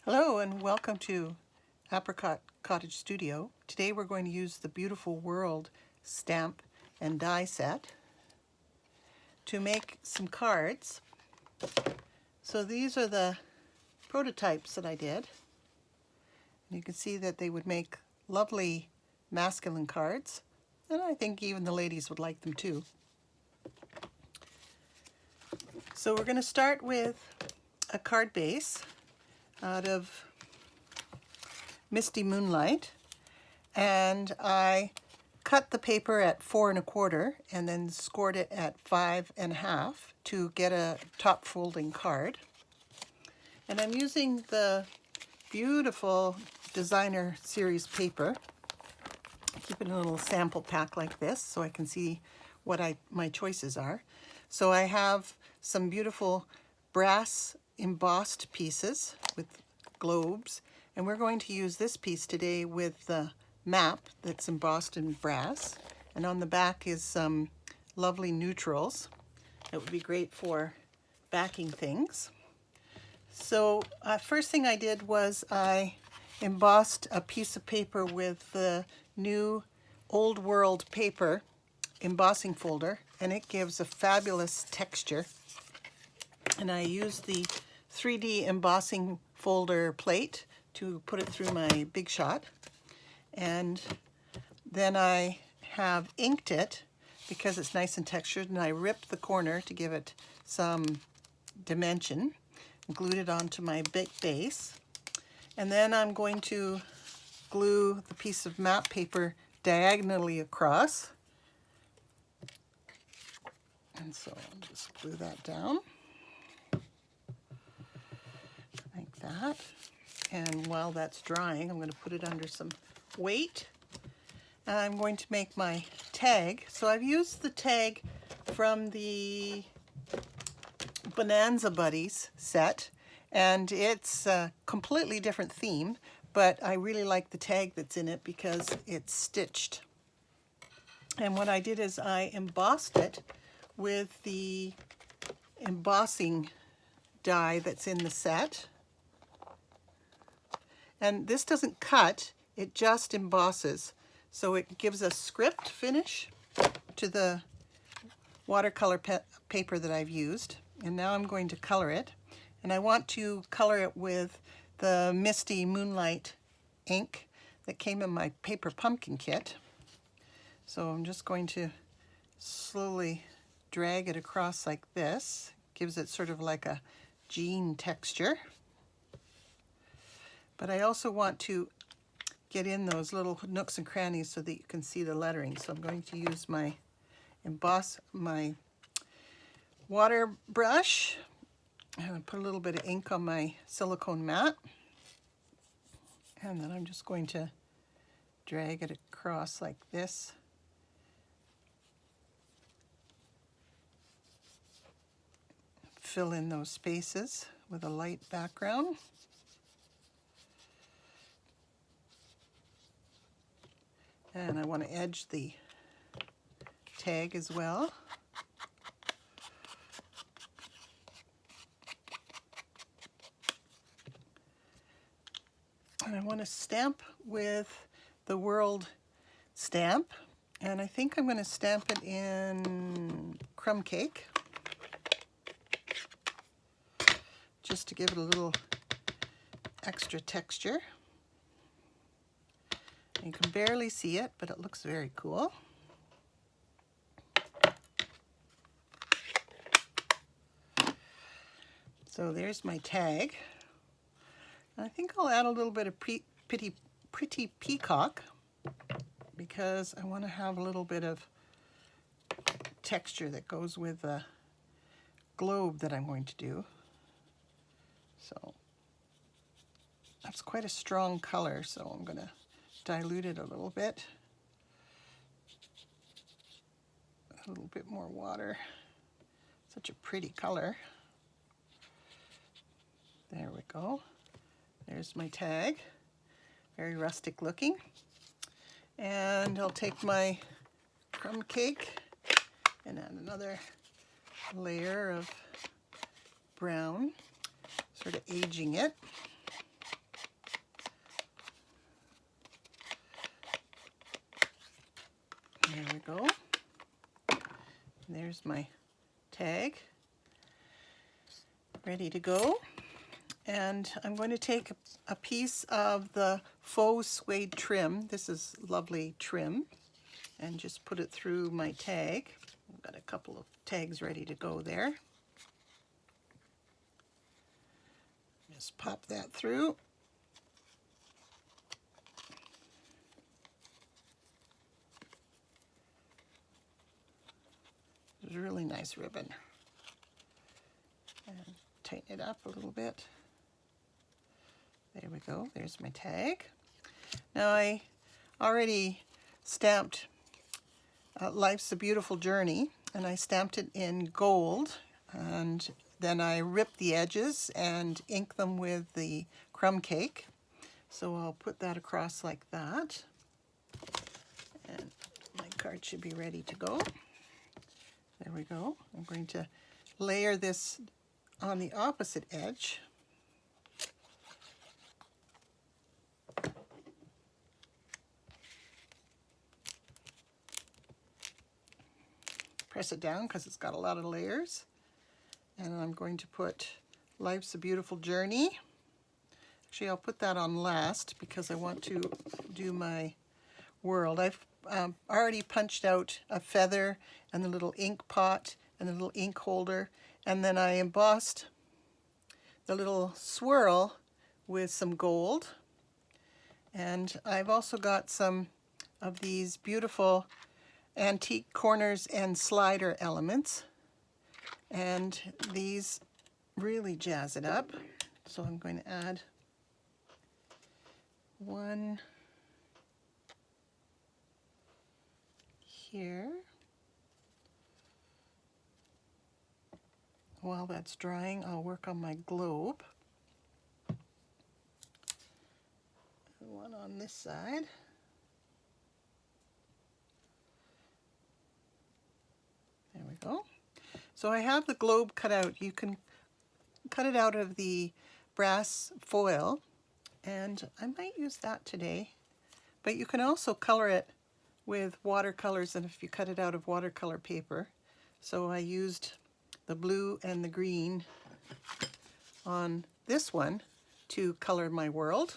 Hello and welcome to Apricot Cottage Studio. Today we're going to use the Beautiful World stamp and die set to make some cards. So these are the prototypes that I did. And you can see that they would make lovely masculine cards, and I think even the ladies would like them too. So we're going to start with a card base out of Misty Moonlight, and I cut the paper at 4 1/4 and then scored it at 5 1/2 to get a top folding card. And I'm using the beautiful designer series paper. I keep it in a little sample pack like this so I can see what my choices are. So I have some beautiful brass embossed pieces with globes, and we're going to use this piece today with the map that's embossed in brass, and on the back is some lovely neutrals that would be great for backing things. So first thing I did was I embossed a piece of paper with the new Old World paper embossing folder, and it gives a fabulous texture. And I used the 3D embossing folder plate to put it through my Big Shot. And then I have inked it because it's nice and textured, and I ripped the corner to give it some dimension, glued it onto my big base. And then I'm going to glue the piece of map paper diagonally across. And so I'll just glue that down like that. And while that's drying, I'm going to put it under some weight. And I'm going to make my tag. So I've used the tag from the Bonanza Buddies set, and it's a completely different theme, but I really like the tag that's in it because it's stitched. And what I did is I embossed it with the embossing die that's in the set. And this doesn't cut, it just embosses. So it gives a script finish to the watercolor paper that I've used. And now I'm going to color it. And I want to color it with the Misty Moonlight ink that came in my paper pumpkin kit. So I'm just going to slowly drag it across like this. Gives it sort of like a jean texture. But I also want to get in those little nooks and crannies so that you can see the lettering. So I'm going to use my water brush. I'm going to put a little bit of ink on my silicone mat. And then I'm just going to drag it across like this. Fill in those spaces with a light background. And I want to edge the tag as well. And I want to stamp with the World stamp. And I think I'm going to stamp it in crumb cake, just to give it a little extra texture. You can barely see it, but it looks very cool. So there's my tag. I think I'll add a little bit of pretty peacock because I want to have a little bit of texture that goes with the globe that I'm going to do. So that's quite a strong color, so I'm going to dilute it a little bit. A little bit more water. Such a pretty color. There we go. There's my tag. Very rustic looking. And I'll take my crumb cake and add another layer of brown, sort of aging it. there's my tag ready to go. And I'm going to take a piece of the faux suede trim. This is lovely trim. And just put it through my tag. I've got a couple of tags ready to go there. Just pop that through. It's a really nice ribbon. And tighten it up a little bit. There we go, there's my tag. Now I already stamped Life's a Beautiful Journey, and I stamped it in gold, and then I ripped the edges and inked them with the crumb cake. So I'll put that across like that, and my card should be ready to go. There we go. I'm going to layer this on the opposite edge. Press it down because it's got a lot of layers. And I'm going to put Life's a Beautiful Journey. Actually, I'll put that on last because I want to do my world. I've already punched out a feather and the little ink pot and the little ink holder, and then I embossed the little swirl with some gold. And I've also got some of these beautiful antique corners and slider elements, and these really jazz it up. So I'm going to add one here. While that's drying, I'll work on my globe. One on this side. There we go. So I have the globe cut out. You can cut it out of the brass foil, and I might use that today. But you can also color it with watercolors, and if you cut it out of watercolor paper. So I used the blue and the green on this one to color my world.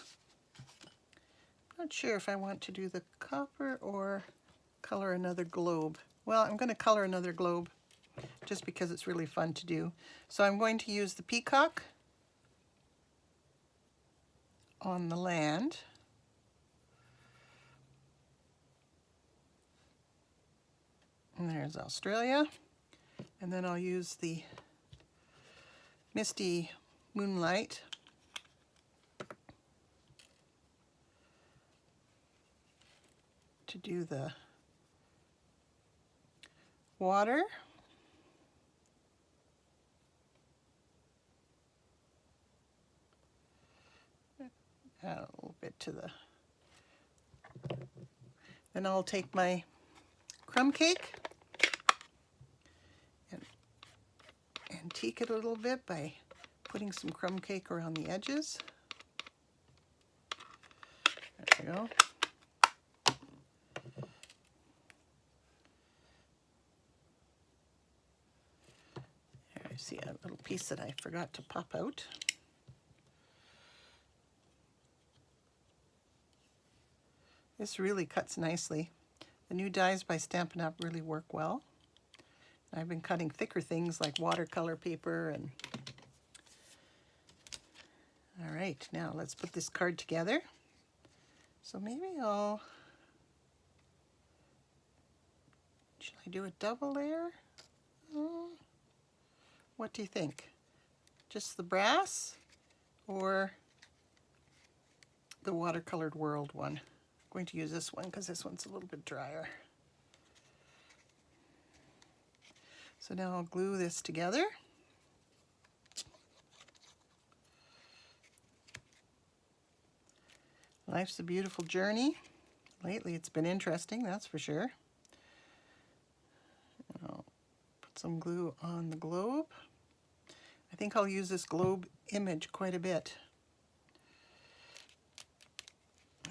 Not sure if I want to do the copper or color another globe. Well, I'm going to color another globe just because it's really fun to do. So I'm going to use the peacock on the land. And there's Australia. And then I'll use the Misty Moonlight to do the water. Add a little bit to the... Then I'll take my crumb cake and antique it a little bit by putting some crumb cake around the edges. There we go. There, I see a little piece that I forgot to pop out. This really cuts nicely. The new dies by Stampin' Up! Really work well. I've been cutting thicker things like watercolor paper and... All right, now let's put this card together. So maybe I'll... Should I do a double layer? What do you think? Just the brass or the watercolored world one? I'm going to use this one because this one's a little bit drier. So now I'll glue this together. Life's a Beautiful Journey. Lately it's been interesting, that's for sure. And I'll put some glue on the globe. I think I'll use this globe image quite a bit.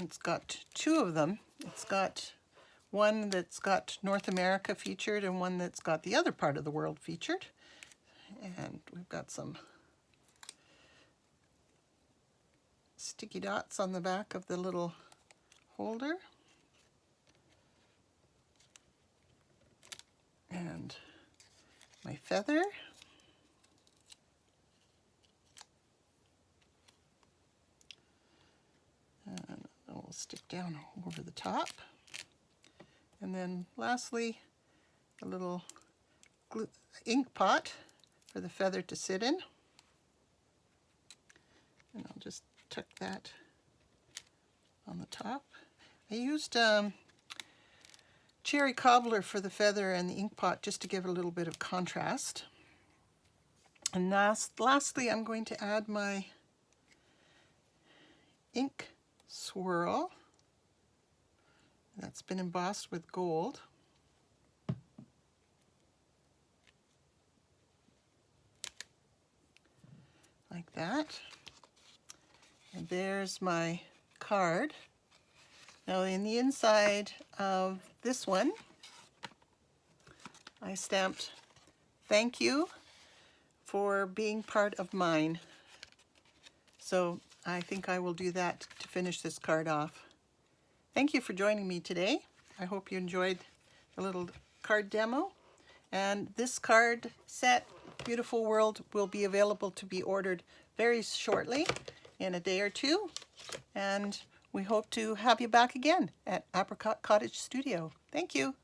It's got two of them. It's got one that's got North America featured and one that's got the other part of the world featured. And we've got some sticky dots on the back of the little holder. And my feather. And I'll stick down over the top. And then lastly, a little ink pot for the feather to sit in. And I'll just tuck that on the top. I used cherry cobbler for the feather and the ink pot just to give it a little bit of contrast. And lastly, I'm going to add my ink swirl that's been embossed with gold. Like that. And there's my card. Now in the inside of this one, I stamped "Thank you for being part of mine." So I think I will do that to finish this card off. Thank you for joining me today. I hope you enjoyed the little card demo. And this card set, Beautiful World, will be available to be ordered very shortly, in a day or two. And we hope to have you back again at Apricot Cottage Studio. Thank you.